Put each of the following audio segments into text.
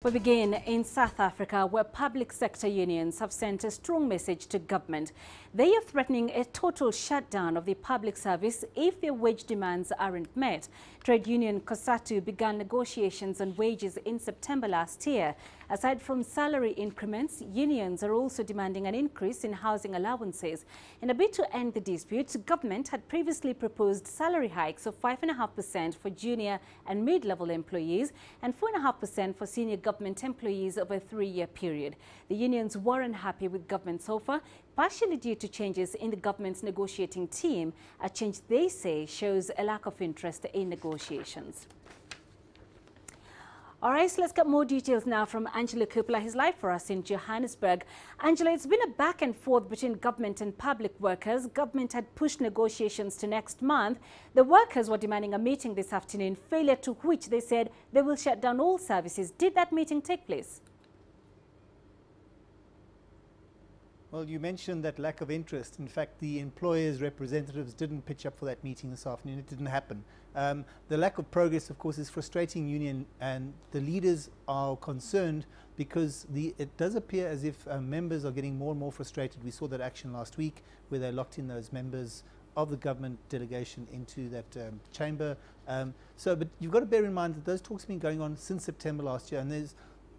We begin in South Africa, where public sector unions have sent a strong message to government. They are threatening a total shutdown of the public service if their wage demands aren't met. Trade union COSATU began negotiations on wages in September last year. Aside from salary increments, unions are also demanding an increase in housing allowances. In a bid to end the dispute, government had previously proposed salary hikes of 5.5% for junior and mid-level employees and 4.5% for senior government employees over a 3-year period. The unions were unhappy with government's offer, partially due to changes in the government's negotiating team, a change they say shows a lack of interest in negotiations. All right, so let's get more details now from Angelo Kupla. He's live for us in Johannesburg. Angelo, it's been a back and forth between government and public workers. Government had pushed negotiations to next month. The workers were demanding a meeting this afternoon, failure to which they said they will shut down all services. Did that meeting take place? Well, you mentioned that lack of interest. In fact, the employers' representatives didn't pitch up for that meeting this afternoon. It didn't happen. The lack of progress, of course, is frustrating union, and the leaders are concerned because it does appear as if members are getting more and more frustrated. We saw that action last week where they locked in those members of the government delegation into that chamber. But you've got to bear in mind that those talks have been going on since September last year, and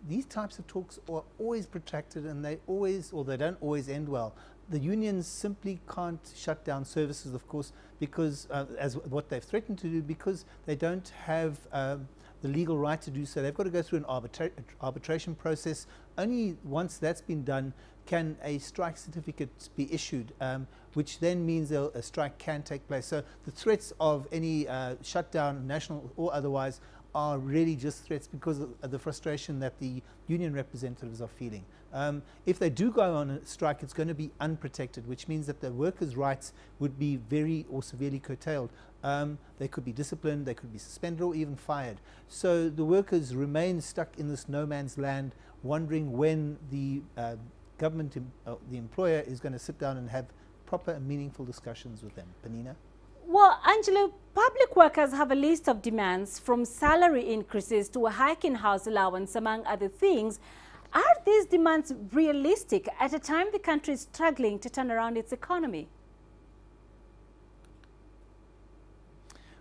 these types of talks are always protracted, and they don't always end well. The unions simply can't shut down services, of course, because as what they've threatened to do, because they don't have the legal right to do so. They've got to go through an arbitration process. Only once that's been done can a strike certificate be issued, which then means a strike can take place. So the threats of any shutdown, national or otherwise, are really just threats because of the frustration that the union representatives are feeling. If they do go on a strike, it's going to be unprotected, which means that the workers' rights would be very or severely curtailed. They could be disciplined, they could be suspended or even fired. So the workers remain stuck in this no man's land, wondering when the government, the employer, is going to sit down and have proper and meaningful discussions with them. Panina? Well, Angelo, public workers have a list of demands, from salary increases to a hike in house allowance, among other things. Are these demands realistic at a time the country is struggling to turn around its economy?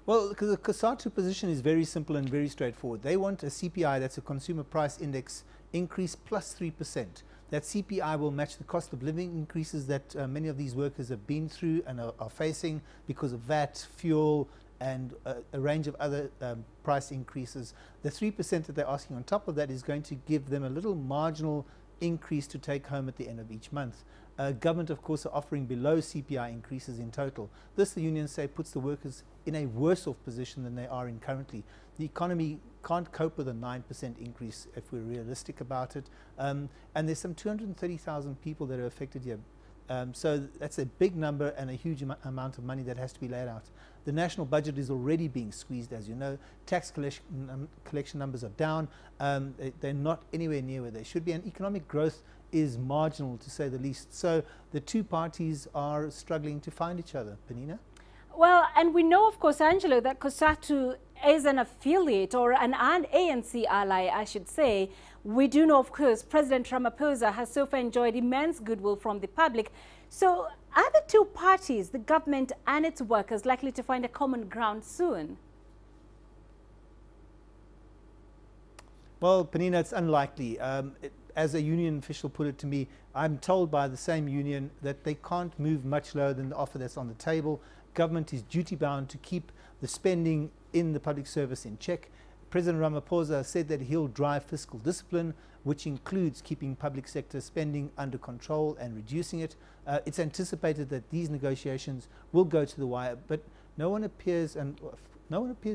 Well, because the COSATU position is very simple and very straightforward. They want a CPI, that's a consumer price index, increase plus 3%. That CPI will match the cost of living increases that many of these workers have been through and are facing because of VAT, fuel, and a range of other price increases. The 3% that they're asking on top of that is going to give them a little marginal increase to take home at the end of each month. Government, of course, are offering below CPI increases in total. This, the unions say, puts the workers in a worse off position than they are in currently. The economy can't cope with a 9% increase if we're realistic about it. And there's some 230,000 people that are affected here. So that's a big number and a huge amount of money that has to be laid out. The national budget is already being squeezed, as you know. Tax collection numbers are down. They're not anywhere near where they should be. And economic growth is marginal, to say the least. So the two parties are struggling to find each other. Panina? Well, and we know, of course, Angelo, that COSATU is an affiliate or an ANC ally, I should say. We do know, of course, President Ramaphosa has so far enjoyed immense goodwill from the public. So are the two parties, the government and its workers, likely to find a common ground soon? Well, Panina, it's unlikely. As a union official put it to me, I'm told by the same union that they can't move much lower than the offer that's on the table. Government is duty-bound to keep the spending in the public service in check. President Ramaphosa said that he'll drive fiscal discipline, which includes keeping public sector spending under control and reducing it. It's anticipated that these negotiations will go to the wire, but no one appears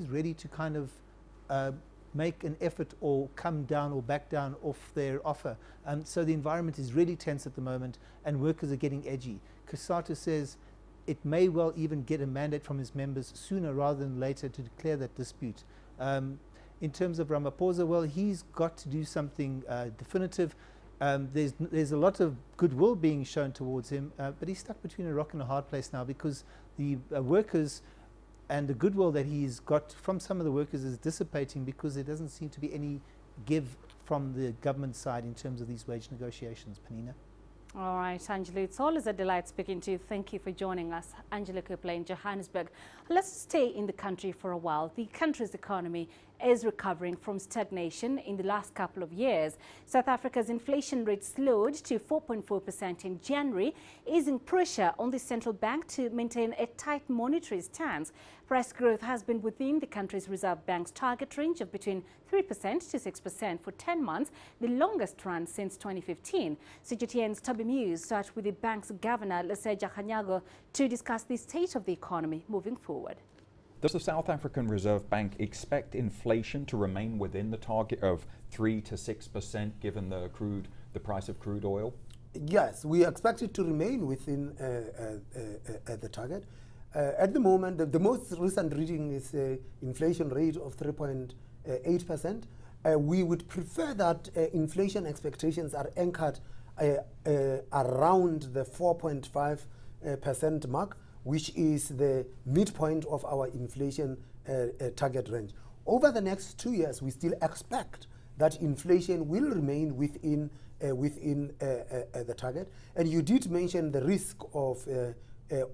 ready to kind of make an effort or come down or back down off their offer. So the environment is really tense at the moment, and workers are getting edgy. COSATU says it may well even get a mandate from his members sooner rather than later to declare that dispute. In terms of Ramaphosa, well, he's got to do something definitive. There's a lot of goodwill being shown towards him, but he's stuck between a rock and a hard place now because the workers and the goodwill that he's got from some of the workers is dissipating because there doesn't seem to be any give from the government side in terms of these wage negotiations, Panina? All right, Angela, it's always a delight speaking to you. Thank you for joining us. Angela Kupla in Johannesburg. Let's stay in the country for a while. The country's economy is recovering from stagnation in the last couple of years. South Africa's inflation rate slowed to 4.4% in January, easing pressure on the central bank to maintain a tight monetary stance. Price growth has been within the country's Reserve Bank's target range of between 3% to 6% for 10 months, the longest run since 2015. CGTN's Toby Muse sat with the bank's governor, Lesetja Kganyago, to discuss the state of the economy moving forward. Does the South African Reserve Bank expect inflation to remain within the target of 3 to 6% given the price of crude oil? Yes, we expect it to remain within the target. At the moment, the most recent reading is inflation rate of 3.8%. We would prefer that inflation expectations are anchored around the 4.5% mark, which is the midpoint of our inflation target range. Over the next 2 years, we still expect that inflation will remain within the target. And you did mention the risk of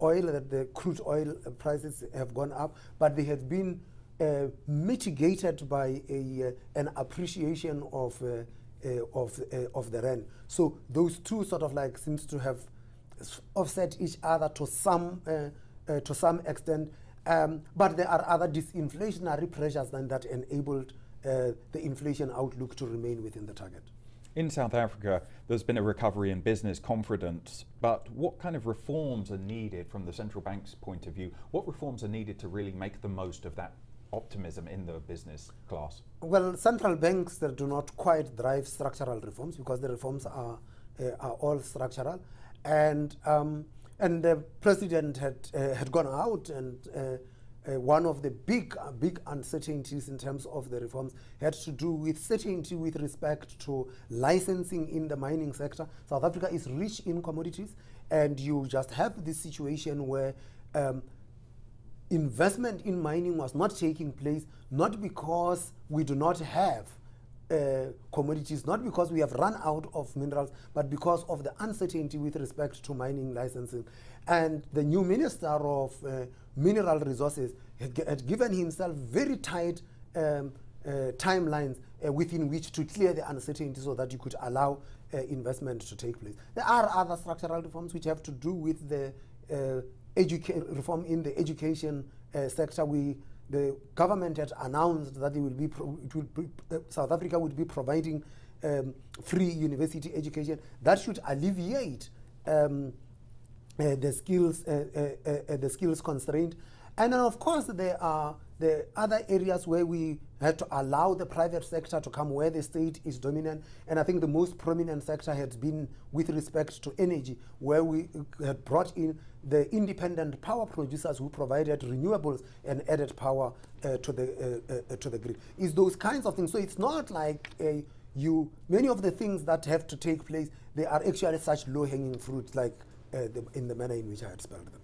oil, that the crude oil prices have gone up, but they have been mitigated by an appreciation of the rand. So those two sort of like seems to have offset each other to some extent, but there are other disinflationary pressures than that enabled the inflation outlook to remain within the target. In South Africa, there's been a recovery in business confidence, but what kind of reforms are needed from the central bank's point of view? What reforms are needed to really make the most of that optimism in the business class? Well, central banks that do not quite drive structural reforms, because the reforms are all structural, and the president had gone out, and one of the big uncertainties in terms of the reforms had to do with certainty with respect to licensing in the mining sector. South Africa is rich in commodities, and you just have this situation where investment in mining was not taking place, not because we do not have commodities, not because we have run out of minerals, but because of the uncertainty with respect to mining licensing. And the new Minister of Mineral Resources had given himself very tight timelines within which to clear the uncertainty so that you could allow investment to take place. There are other structural reforms which have to do with the reform in the education sector. The government had announced that South Africa would be providing free university education. That should alleviate the skills constraint. And then of course there are the other areas where we had to allow the private sector to come where the state is dominant. And I think the most prominent sector has been with respect to energy, where we had brought in the independent power producers who provided renewables and added power to the grid. It's those kinds of things. So it's not like many of the things that have to take place, they are actually such low-hanging fruit, like in the manner in which I had spelled them.